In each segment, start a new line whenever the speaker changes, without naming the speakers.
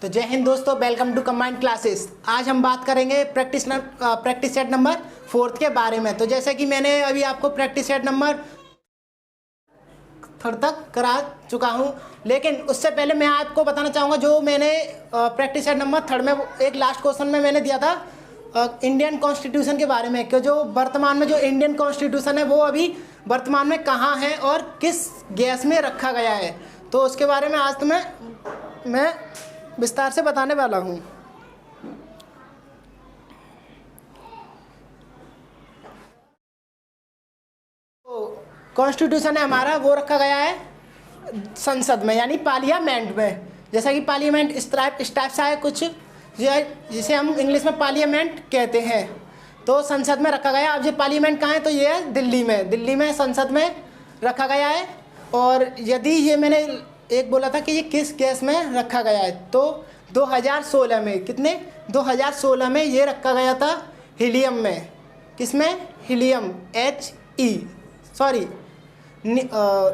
तो जय हिंद दोस्तों, वेलकम टू कंबाइंड क्लासेस। आज हम बात करेंगे प्रैक्टिस सेट नंबर 4 के बारे में। तो जैसे कि मैंने अभी आपको प्रैक्टिस सेट नंबर 3 तक करा चुका हूं, लेकिन उससे पहले मैं आपको बताना चाहूँगा जो मैंने प्रैक्टिस सेट नंबर 3 में एक लास्ट क्वेश्चन में मैंने दिया था इंडियन कॉन्स्टिट्यूशन के बारे में, कि जो वर्तमान में जो इंडियन कॉन्स्टिट्यूशन है वो अभी वर्तमान में कहाँ है और किस गैस में रखा गया है। तो उसके बारे में आज तो मैं विस्तार से बताने वाला हूँ। तो कॉन्स्टिट्यूशन है हमारा, वो रखा गया है संसद में, यानी पार्लियामेंट में। जैसा कि पार्लियामेंट इस टाइप से है कुछ, जिसे हम इंग्लिश में पार्लियामेंट कहते हैं। तो संसद में रखा गया। अब ये पार्लियामेंट कहाँ है, तो ये है दिल्ली में संसद में रखा गया है। और यदि ये मैंने एक बोला था कि ये किस गैस में रखा गया है, तो 2016 में, कितने 2016 में ये रखा गया था हीलियम में। किसमें? हीलियम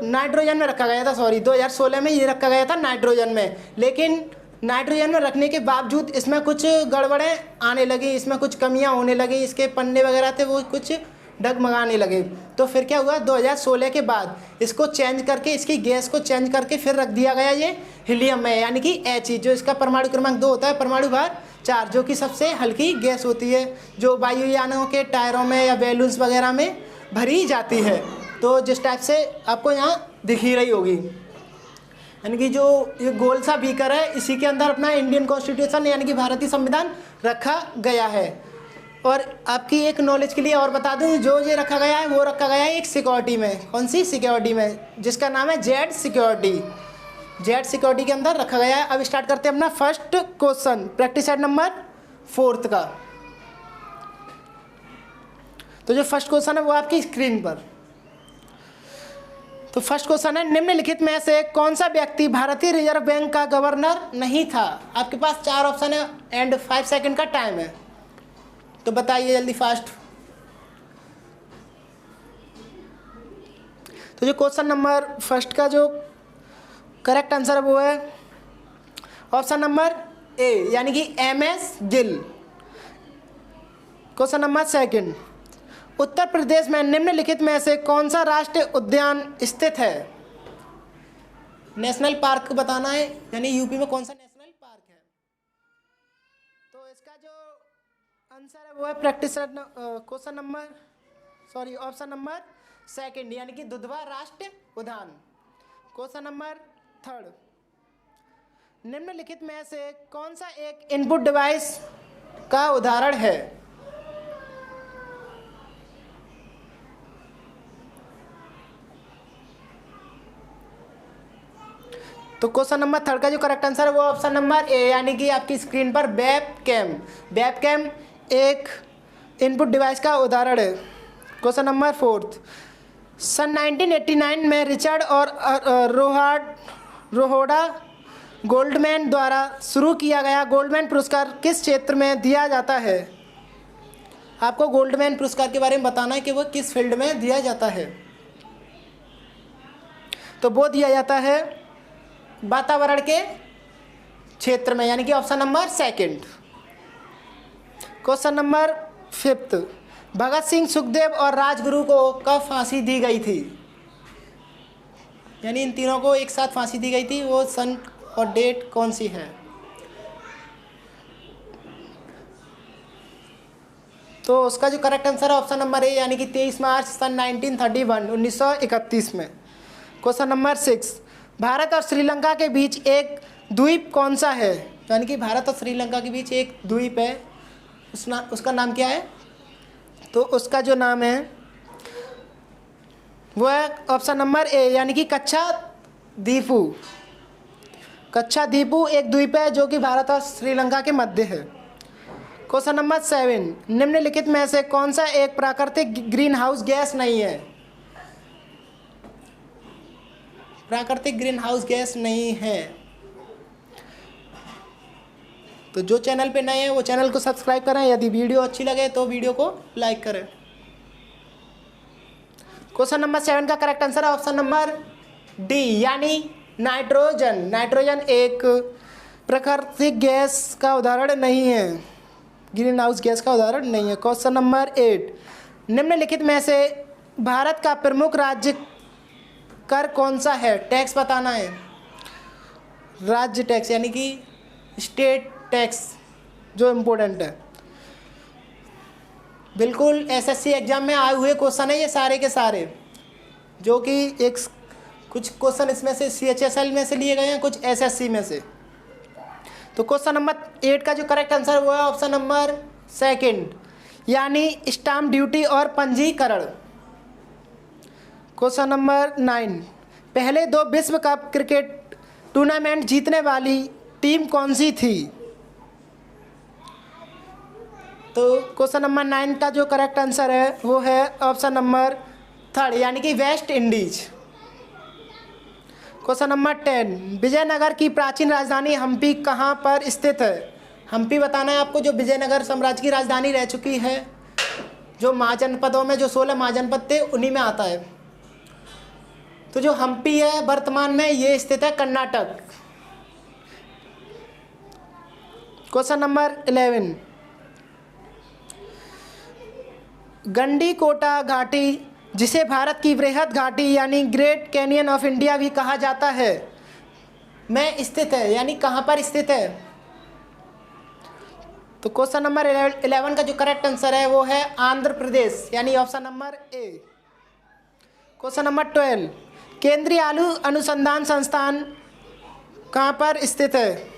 नाइट्रोजन में रखा गया था। 2016 में ये रखा गया था नाइट्रोजन में। लेकिन नाइट्रोजन में रखने के बावजूद इसमें कुछ गड़बड़ें आने लगी, इसमें कुछ कमियां होने लगी, इसके पन्ने वगैरह थे वो कुछ डगमगाने लगे। तो फिर क्या हुआ, 2016 के बाद इसको चेंज करके, इसकी गैस को चेंज करके फिर रख दिया गया ये हीलियम में, यानी कि He, जो इसका परमाणु क्रमांक 2 होता है, परमाणु भार 4, जो कि सबसे हल्की गैस होती है, जो वायुयानों के टायरों में या बैलून्स वगैरह में भरी जाती है। तो जिस टाइप से आपको यहाँ दिख ही रही होगी, यानी कि जो ये गोल सा बीकर है, इसी के अंदर अपना इंडियन कॉन्स्टिट्यूशन यानी कि भारतीय संविधान रखा गया है। और आपकी एक नॉलेज के लिए और बता दूं, जो ये रखा गया है वो रखा गया है एक सिक्योरिटी में। कौन सी सिक्योरिटी में? जिसका नाम है जेड सिक्योरिटी के अंदर रखा गया है। अब स्टार्ट करते हैं अपना first question, practice set number 4 का। तो जो फर्स्ट क्वेश्चन है वो आपकी स्क्रीन पर। तो फर्स्ट क्वेश्चन है, निम्नलिखित में से कौन सा व्यक्ति भारतीय रिजर्व बैंक का गवर्नर नहीं था? आपके पास 4 ऑप्शन है एंड 5 सेकंड का टाइम है, तो बताइए जल्दी फास्ट। तो जो क्वेश्चन नंबर फर्स्ट का जो करेक्ट आंसर है वो है ऑप्शन नंबर ए, यानी कि MS Gill. Question number second, Uttar Pradesh में निम्नलिखित में से कौन सा राष्ट्रीय उद्यान स्थित है? नेशनल पार्क बताना है, यानी यूपी में कौन सा नेशनल पार्क है। तो इसका जो आंसर है वो है ऑप्शन नंबर सेकंड, यानी कि दुधवा राष्ट्रीय उद्यान। क्वेश्चन नंबर थर्ड, निम्नलिखित में से कौन सा एक इनपुट डिवाइस का उदाहरण है? तो क्वेश्चन नंबर थर्ड का जो करेक्ट आंसर है वो ऑप्शन नंबर ए, यानी कि आपकी स्क्रीन पर वेबकैम एक इनपुट डिवाइस का उदाहरण है। क्वेश्चन नंबर फोर्थ, सन 1989 में रिचर्ड और रोहोडा गोल्डमैन द्वारा शुरू किया गया गोल्डमैन पुरस्कार किस क्षेत्र में दिया जाता है? आपको गोल्डमैन पुरस्कार के बारे में बताना है कि वो किस फील्ड में दिया जाता है। तो वो दिया जाता है वातावरण के क्षेत्र में, यानी कि option number second. Question number fifth, Bhagat Singh, Sukhdev और राजगुरु को कब फांसी दी गई थी? यानी इन तीनों को एक साथ फांसी दी गई थी, वो सन और डेट कौन सी है? तो उसका जो करेक्ट आंसर है ऑप्शन नंबर ए, यानी कि 23 मार्च सन 1931 में। क्वेश्चन नंबर 6, भारत और श्रीलंका के बीच एक द्वीप कौन सा है? यानी कि भारत और श्रीलंका के बीच एक द्वीप है, उसका नाम क्या है? तो उसका जो नाम है वो है ऑप्शन नंबर ए, यानी कि कच्छा द्वीपु एक द्वीप है जो कि भारत और श्रीलंका के मध्य है। क्वेश्चन नंबर 7, निम्नलिखित में से कौन सा एक प्राकृतिक ग्रीन हाउस गैस नहीं है? प्राकृतिक ग्रीन हाउस गैस नहीं है। तो जो चैनल पे नए हैं वो चैनल को सब्सक्राइब करें, यदि वीडियो अच्छी लगे तो वीडियो को लाइक करें। क्वेश्चन नंबर 7 का करेक्ट आंसर है ऑप्शन नंबर डी, यानी नाइट्रोजन एक प्राकृतिक गैस का उदाहरण नहीं है, ग्रीन हाउस गैस का उदाहरण नहीं है। क्वेश्चन नंबर 8, निम्नलिखित में से भारत का प्रमुख राज्य कर कौन सा है? टैक्स बताना है, राज्य टैक्स यानी कि स्टेट टैक्स जो इम्पोर्टेंट है। बिल्कुल एसएससी एग्जाम में आए हुए क्वेश्चन है ये सारे के सारे, जो कि एक कुछ क्वेश्चन इसमें से CHSL में से लिए गए हैं, कुछ एसएससी में से। तो क्वेश्चन नंबर 8 का जो करेक्ट आंसर हुआ है ऑप्शन नंबर सेकंड, यानी स्टाम्प ड्यूटी और पंजीकरण। क्वेश्चन नंबर 9, पहले 2 विश्व कप क्रिकेट टूर्नामेंट जीतने वाली टीम कौन सी थी? तो क्वेश्चन नंबर 9 का जो करेक्ट आंसर है वो है ऑप्शन नंबर 3, यानी कि West Indies. Question number 10, Vijayanagar की प्राचीन राजधानी हम्पी कहाँ पर स्थित है? हम्पी बताना है आपको, जो विजयनगर साम्राज्य की राजधानी रह चुकी है, जो महाजनपदों में जो 16 महाजनपद थे उन्हीं में आता है। तो जो हम्पी है वर्तमान में ये स्थित है कर्नाटक। क्वेश्चन नंबर 11, गंडीकोटा घाटी, जिसे भारत की वृहद घाटी यानी ग्रेट कैनियन ऑफ इंडिया भी कहा जाता है, में स्थित है, यानी कहाँ पर स्थित है? तो क्वेश्चन नंबर 11 का जो करेक्ट आंसर है वो है आंध्र प्रदेश, यानी option number A. Question number 12, केंद्रीय आलू अनुसंधान संस्थान कहाँ पर स्थित है?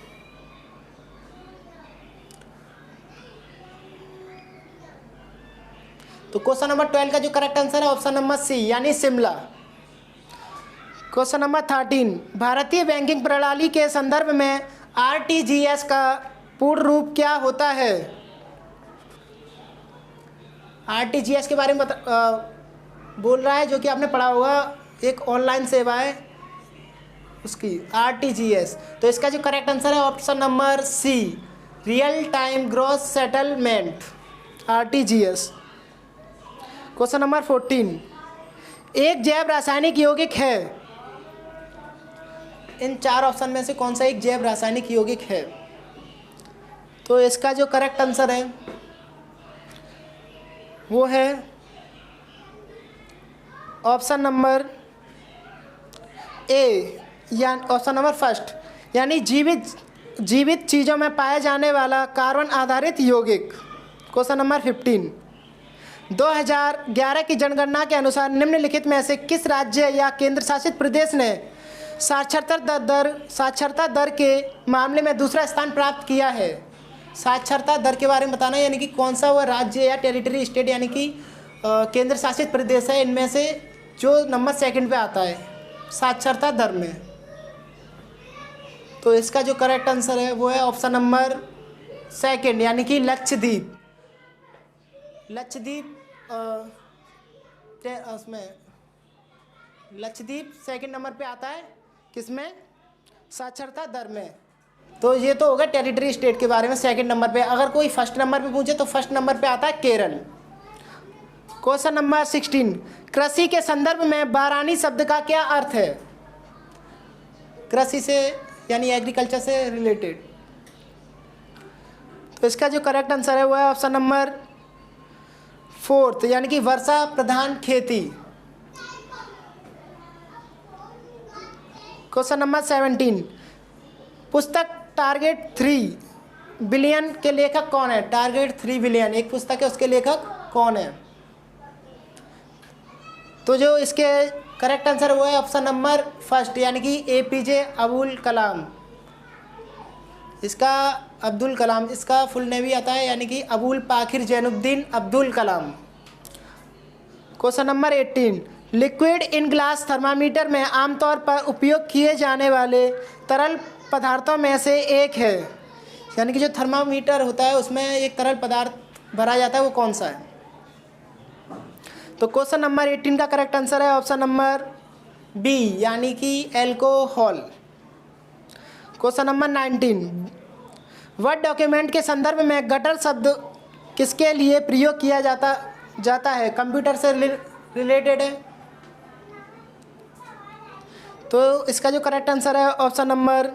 तो क्वेश्चन नंबर 12 का जो करेक्ट आंसर है ऑप्शन नंबर सी, यानी शिमला। क्वेश्चन नंबर 13, भारतीय बैंकिंग प्रणाली के संदर्भ में RTGS का पूर्ण रूप क्या होता है? RTGS के बारे में बोल रहा है, जो कि आपने पढ़ा होगा, एक ऑनलाइन सेवा है उसकी RTGS। तो इसका जो करेक्ट आंसर है option number C, real time gross settlement, RTGS। Question number 14, एक जैव रासायनिक यौगिक है, इन 4 ऑप्शन में से कौन सा एक जैव रासायनिक यौगिक है? तो इसका जो करेक्ट आंसर है वो है ऑप्शन नंबर ए, या ऑप्शन नंबर फर्स्ट, यानी जीवित चीज़ों में पाए जाने वाला कार्बन आधारित यौगिक। क्वेश्चन नंबर 15, 2011 की जनगणना के अनुसार निम्नलिखित में से किस राज्य या केंद्र शासित प्रदेश ने साक्षरता दर के मामले में दूसरा स्थान प्राप्त किया है? साक्षरता दर के बारे में बताना है, यानी कि कौन सा वह राज्य या टेरिटरी स्टेट यानी कि केंद्र शासित प्रदेश है इनमें से जो नंबर 2 पे आता है साक्षरता दर में। तो इसका जो करेक्ट आंसर है वो है ऑप्शन नंबर 2, यानी कि लक्षद्वीप। उसमें लक्षद्वीप 2 नंबर पे आता है, किसमें? साक्षरता दर में। तो ये तो होगा टेरिटरी स्टेट के बारे में 2 नंबर पे। अगर कोई 1st नंबर पे पूछे तो 1st नंबर पे आता है केरल। क्वेश्चन नंबर 16, कृषि के संदर्भ में बारानी शब्द का क्या अर्थ है? कृषि से यानी एग्रीकल्चर से रिलेटेड। तो इसका जो करेक्ट आंसर है वो है ऑप्शन नंबर 4, यानी कि वर्षा प्रधान खेती। क्वेश्चन नंबर 17, पुस्तक टारगेट 3 बिलियन के लेखक कौन है? टारगेट 3 बिलियन एक पुस्तक है, उसके लेखक कौन है? तो जो इसके करेक्ट आंसर वो है ऑप्शन नंबर 1, यानी कि APJ अबुल कलाम। इसका अब्दुल कलाम, इसका फुल नेम भी आता है, यानी कि Avul Pakir Jainulabdeen Abdul Kalam. Question number 18, liquid in glass thermometer में आमतौर पर उपयोग किए जाने वाले तरल पदार्थों में से एक है, यानी कि जो थर्मामीटर होता है उसमें एक तरल पदार्थ भरा जाता है, वो कौन सा है? तो क्वेश्चन नंबर 18 का करेक्ट आंसर है ऑप्शन नंबर बी, यानी कि alcohol. Question number 19, word document के संदर्भ में गटर शब्द किसके लिए प्रयोग किया जाता है? कंप्यूटर से रिलेटेड है। तो इसका जो करेक्ट आंसर है ऑप्शन नंबर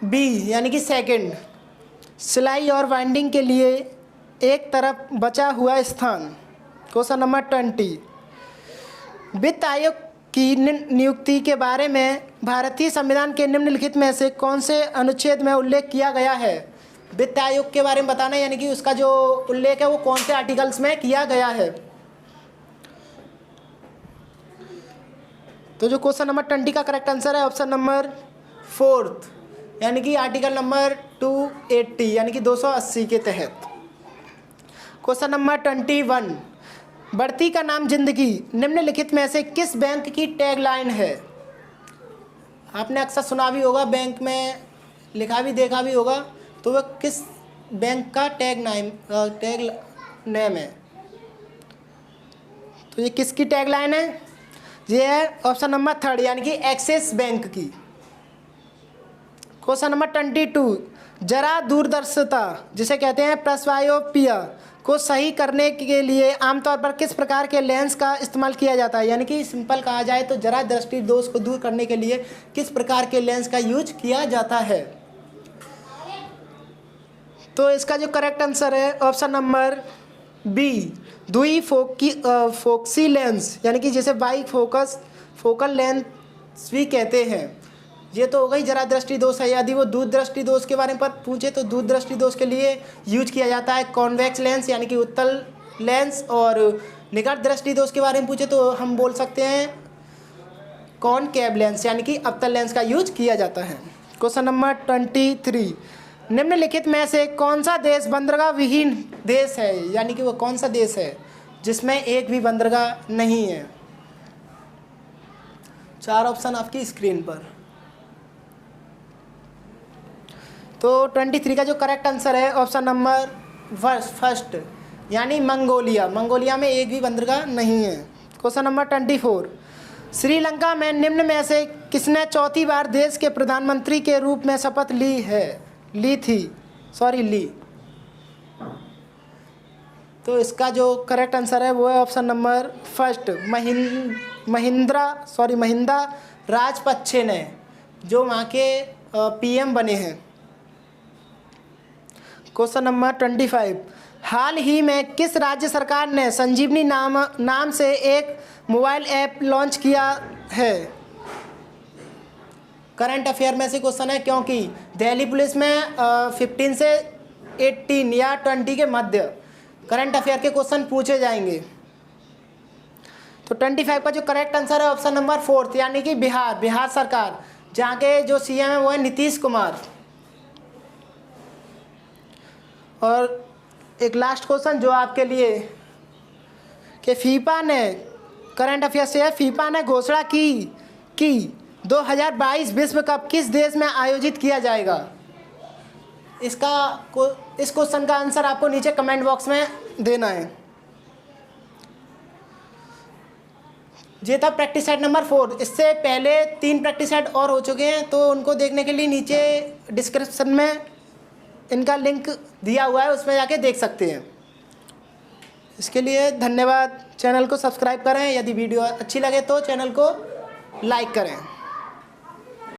बी यानी कि सेकंड, सिलाई और बाइंडिंग के लिए एक तरफ बचा हुआ स्थान। क्वेश्चन नंबर 20, वित्त आयोग की नियुक्ति के बारे में भारतीय संविधान के निम्नलिखित में से कौन से अनुच्छेद में उल्लेख किया गया है? वित्त आयोग के बारे में बताना है, यानी कि उसका जो उल्लेख है वो कौन से आर्टिकल्स में किया गया है। तो जो क्वेश्चन नंबर 20 का करेक्ट आंसर है ऑप्शन नंबर 4, यानी कि आर्टिकल नंबर 280 यानी कि 280 के तहत। क्वेश्चन नंबर 21, बढ़ती का नाम जिंदगी निम्नलिखित में से किस बैंक की टैगलाइन है? आपने अक्सर सुना भी होगा, बैंक में लिखा भी देखा भी होगा, तो वह किस बैंक का टैग नेम है? तो ये किसकी टैगलाइन है? ये है ऑप्शन नंबर 3 यानी कि एक्सिस बैंक की। क्वेश्चन नंबर 22, जरा दूरदर्शिता जिसे कहते हैं प्रेसबायोपिया को सही करने के लिए आमतौर पर किस प्रकार के लेंस का इस्तेमाल किया जाता है? यानी कि सिंपल कहा जाए तो जरा दृष्टि दोष को दूर करने के लिए किस प्रकार के लेंस का यूज किया जाता है? तो इसका जो करेक्ट आंसर है ऑप्शन नंबर बी, द्वि फोकसी लेंस यानी कि जैसे बाई फोकल लेंस भी कहते हैं। ये तो हो गई जरा दृष्टि दोष है। यदि वो दूर दृष्टि दोष के बारे में पूछे तो दूर दृष्टि दोष के लिए यूज किया जाता है कॉन्वेक्स लेंस यानी कि उत्तल लेंस, और निकट दृष्टि दोष के बारे में पूछे तो हम बोल सकते हैं कॉनकेव लेंस यानी कि अवतल लेंस का यूज किया जाता है। क्वेश्चन नंबर 23, निम्नलिखित में से कौन सा देश बंदरगाह विहीन देश है? यानी कि वो कौन सा देश है जिसमें एक भी बंदरगाह नहीं है? 4 ऑप्शन आपकी स्क्रीन पर। तो 23 का जो करेक्ट आंसर है ऑप्शन नंबर फर्स्ट यानी मंगोलिया। मंगोलिया में एक भी बंदरगाह नहीं है। क्वेश्चन नंबर 24, श्रीलंका में निम्न में से किसने चौथी बार देश के प्रधानमंत्री के रूप में शपथ ली थी? तो इसका जो करेक्ट आंसर है वो है option number first, Mahinda Rajapaksa ने, जो वहाँ के पीएम बने हैं। क्वेश्चन नंबर 25, हाल ही में किस राज्य सरकार ने संजीवनी नाम से एक मोबाइल ऐप लॉन्च किया है? करंट अफेयर में से क्वेश्चन है, क्योंकि दिल्ली पुलिस में 15 से 18 या 20 के मध्य करंट अफेयर के क्वेश्चन पूछे जाएंगे। तो 25 का जो करेक्ट आंसर है ऑप्शन नंबर 4 यानी कि बिहार सरकार, जहाँ के जो सीएम है वो है नीतीश कुमार। और एक लास्ट क्वेश्चन जो आपके लिए कि फीफा ने, करंट अफेयर से है, फीफा ने घोषणा की 2022 विश्व कप किस देश में आयोजित किया जाएगा? इस क्वेश्चन का आंसर आपको नीचे कमेंट बॉक्स में देना है। ये था प्रैक्टिस सेट नंबर 4। इससे पहले 3 प्रैक्टिस सेट और हो चुके हैं, तो उनको देखने के लिए नीचे डिस्क्रिप्शन में इनका लिंक दिया हुआ है, उसमें जाके देख सकते हैं। इसके लिए धन्यवाद। चैनल को सब्सक्राइब करें, यदि वीडियो अच्छी लगे तो चैनल को लाइक करें।